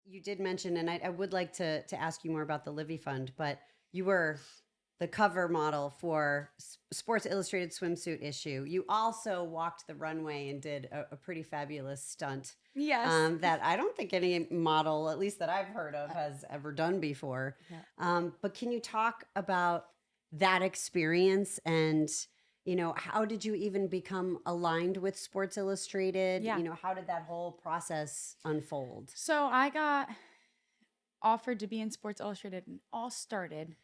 you did mention, and I would like to ask you more about the Livy Fund, but you were the cover model for Sports Illustrated swimsuit issue. You also walked the runway and did a pretty fabulous stunt. Yes. That I don't think any model, at least that I've heard of, has ever done before. Yeah. But can you talk about that experience and, how did you even become aligned with Sports Illustrated? Yeah. How did that whole process unfold? So I got offered to be in Sports Illustrated, and all started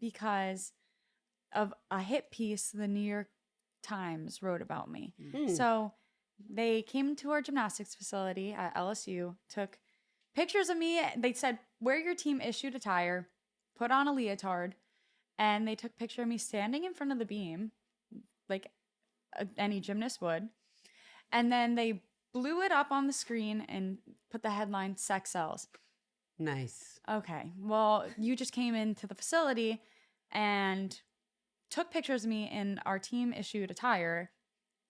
because of a hit piece the New York Times wrote about me. So they came to our gymnastics facility at LSU, took pictures of me. They said, wear your team issued attire, put on a leotard, and they took a picture of me standing in front of the beam, like any gymnast would. And then they blew it up on the screen and put the headline, Sex Sells. Nice. Okay, well, you just came into the facility and took pictures of me in our team issued attire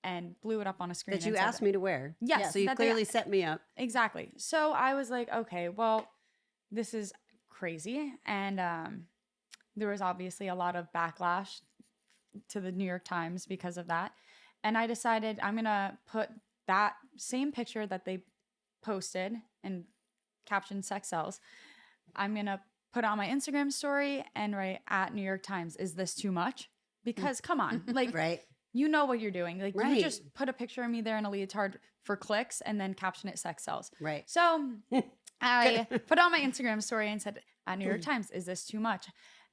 and blew it up on a screen. That you and said asked me to wear. Yes. So you that they- clearly set me up. Exactly. So I was like, okay, well, this is crazy. And there was obviously a lot of backlash to the New York Times because of that. And I decided I'm going to put that same picture that they posted and captioned Sex Sells. I'm going to put on my Instagram story and write at New York Times, is this too much? Because come on, like, Right. you know what you're doing. Like, Right. you just put a picture of me there in a leotard for clicks and then caption it Sex Sells. Right. So I put on my Instagram story and said, at New York Times, is this too much?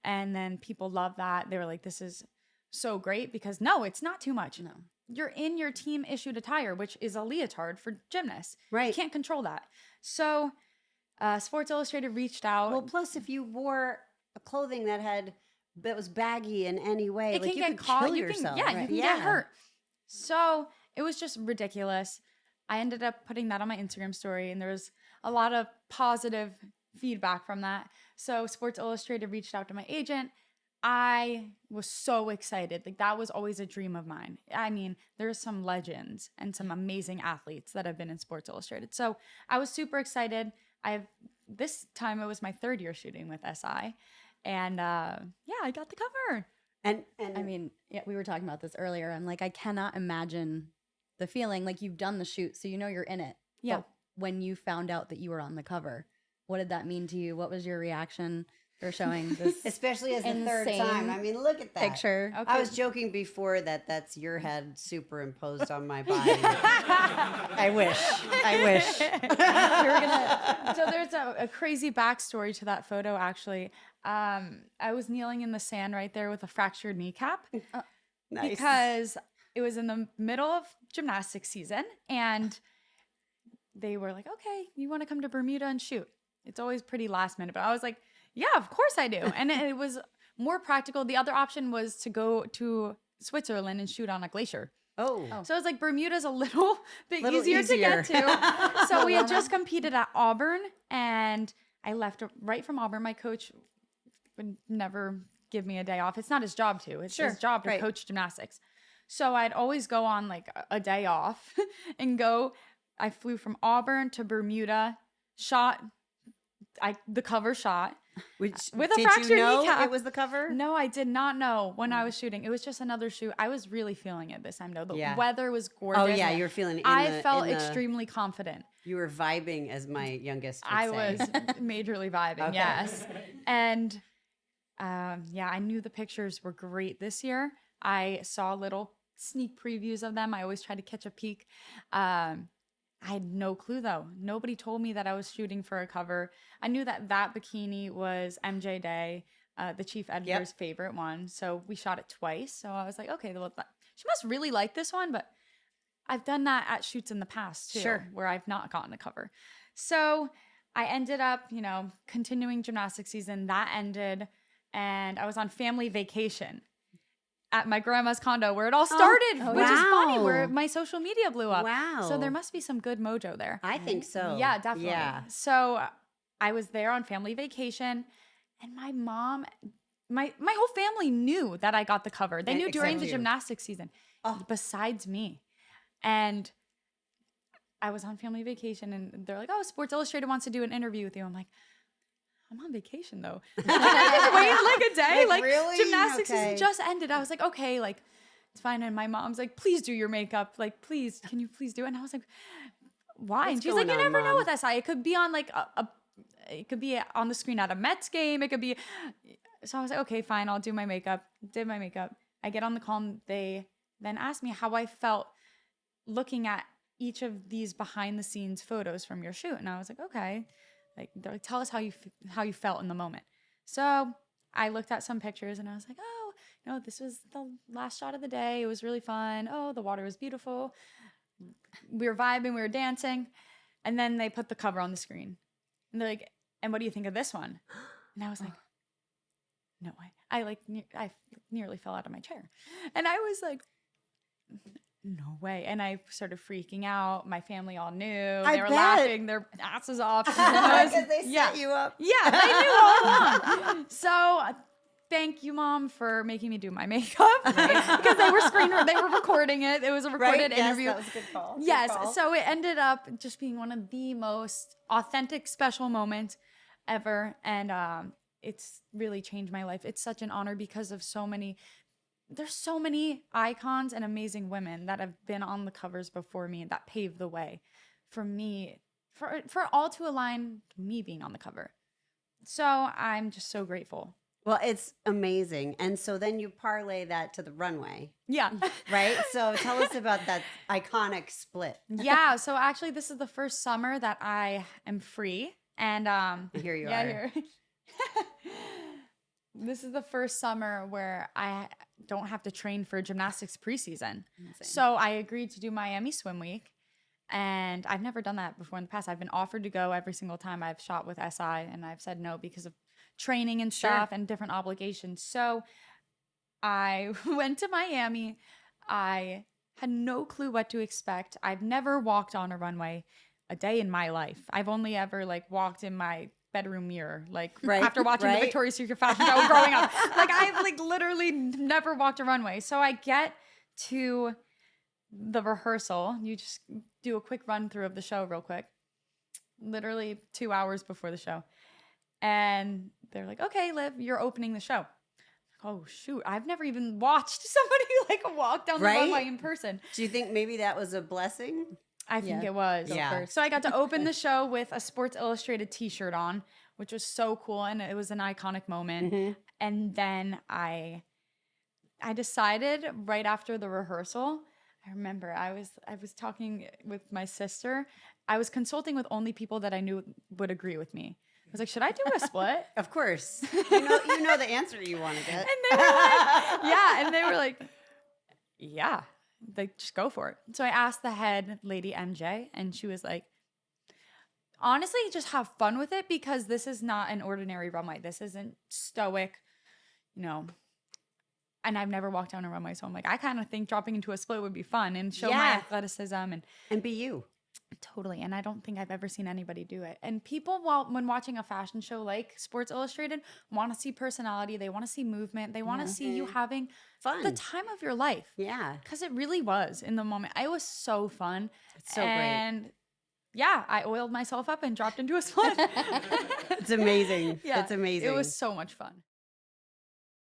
And then people loved that. They were like, this is so great, because no, it's not too much. No. You're in your team issued attire, which is a leotard for gymnasts. Right. You can't control that. So Sports Illustrated reached out. Well, plus if you wore a clothing that was baggy in any way, It like can you get could caught. kill You yourself. can, you can get hurt. So it was just ridiculous. I ended up putting that on my Instagram story, and there was a lot of positive feedback from that. So Sports Illustrated reached out to my agent. I was so excited. Like, that was always a dream of mine. I mean, there's some legends and some amazing athletes that have been in Sports Illustrated. So I was super excited. This time it was my third year shooting with SI. And I got the cover. And I mean, yeah, we were talking about this earlier. I'm like, I cannot imagine the feeling. Like, you've done the shoot, so you know you're in it. Yeah. But when you found out that you were on the cover, what did that mean to you? What was your reaction for showing this especially as the third insane time. I mean, look at that picture? Okay. I was joking before that's your head superimposed on my body. I wish. So there's a crazy backstory to that photo, actually. I was kneeling in the sand right there with a fractured kneecap Nice. because it was in the middle of gymnastics season, and they were like, okay, you want to come to Bermuda and shoot? It's always pretty last minute, but I was like, yeah, of course I do. And it was more practical. The other option was to go to Switzerland and shoot on a glacier. Oh. So I was like, Bermuda's a little bit Little easier to easier. get to. So we had just competed at Auburn, and I left right from Auburn. My coach would never give me a day off. It's not his job to. It's his job to right. coach gymnastics. So I'd always go on like a day off and go. I flew from Auburn to Bermuda, shot the cover shot. With With a did fractured you know kneecap. it was the cover? No, I did not know when I was shooting. It was just another shoot. I was really feeling it this time, though. The Yeah. weather was gorgeous. Oh yeah, you're feeling. I felt extremely confident. You were vibing, as my youngest would I say. was majorly vibing, Okay. yes. And I knew the pictures were great this year. I saw little sneak previews of them. I always try to catch a peek. I had no clue, though. Nobody told me that I was shooting for a cover. I knew that bikini was MJ Day, the chief editor's favorite one. So we shot it twice. So I was like, okay, well, she must really like this one. But I've done that at shoots in the past, too, Sure. where I've not gotten a cover. So I ended up, continuing gymnastics season. That ended, and I was on family vacation at my grandma's condo, where it all started, which is funny, where my social media blew up. Wow. So there must be some good mojo there. I think so. Yeah, definitely. Yeah. So I was there on family vacation, and my mom, my whole family knew that I got the cover. They knew during Except the you. gymnastics season, Oh. besides me. And I was on family vacation and they're like, oh, Sports Illustrated wants to do an interview with you. I'm like, I'm on vacation though. Can I just wait like a day? Like, really? Gymnastics Okay. season just ended. I was like, okay, like it's fine. And my mom's like, please do your makeup. Like, please, can you please do it? And I was like, why? What's And she's like, going you on, never know Mom? with SI. It could be on like it could be on the screen at a Mets game. It could be. So I was like, okay, fine. I'll do my makeup. Did my makeup. I get on the call and they then asked me how I felt looking at each of these behind the scenes photos from your shoot. And I was like, okay, like they're like, tell us how you felt in the moment. So I looked at some pictures and I was like, oh, you know, this was the last shot of the day. It was really fun. Oh, the water was beautiful. We were vibing, we were dancing. And then they put the cover on the screen. And they're like, and what do you think of this one? And I was like, no way. I nearly fell out of my chair. And I was like, no way. And I started freaking out. My family all knew. They were bet. laughing their asses off. I was- Because they set you up. yeah, they knew all along. So thank you, Mom, for making me do my makeup because they were recording it. It was a recorded Yes, interview. that was a good call. Good Yes. call. So it ended up just being one of the most authentic, special moments ever. And it's really changed my life. It's such an honor because of there's so many icons and amazing women that have been on the covers before me that paved the way for me, for all to align me being on the cover. So I'm just so grateful. Well, it's amazing. And so then you parlay that to the runway, Yeah. right? So tell us about that iconic split. Yeah. So actually this is the first summer that I am free. And Here you yeah, are. here. This is the first summer where I don't have to train for gymnastics preseason. So I agreed to do Miami Swim Week. And I've never done that before in the past. I've been offered to go every single time I've shot with SI, and I've said no because of training and stuff and different obligations. So I went to Miami. I had no clue what to expect. I've never walked on a runway a day in my life. I've only ever like walked in my bedroom mirror, like Right, after watching the right. Victoria's Secret fashion show growing up. Like I've like literally never walked a runway. So I get to the rehearsal. You just do a quick run through of the show real quick. Literally 2 hours before the show. And they're like, okay, Liv, you're opening the show. Oh shoot, I've never even watched somebody like walk down the Right? runway in person. Do you think maybe that was a blessing? I think Yeah. it was. Yeah. So I got to open the show with a Sports Illustrated t-shirt on, which was so cool. And it was an iconic moment. Mhm. And then I decided right after the rehearsal, I remember I was talking with my sister. I was consulting with only people that I knew would agree with me. I was like, should I do a split? Of course. You know the answer you want to get. And they were like, yeah. And they were like, yeah, like just go for it. So I asked the head lady, MJ, and she was like, honestly, just have fun with it because this is not an ordinary runway. This isn't stoic, you know. And I've never walked down a runway. So I'm like, I kind of think dropping into a split would be fun and show my Yeah. athleticism And be you. Totally. And I don't think I've ever seen anybody do it. And people, when watching a fashion show like Sports Illustrated, want to see personality. They want to see movement. They want to see you having Fun. the time of your life. Yeah. Because it really was in the moment. It was so fun. It's so great. And yeah, I oiled myself up and dropped into a split. It's amazing. Yeah, It's amazing. It was so much fun.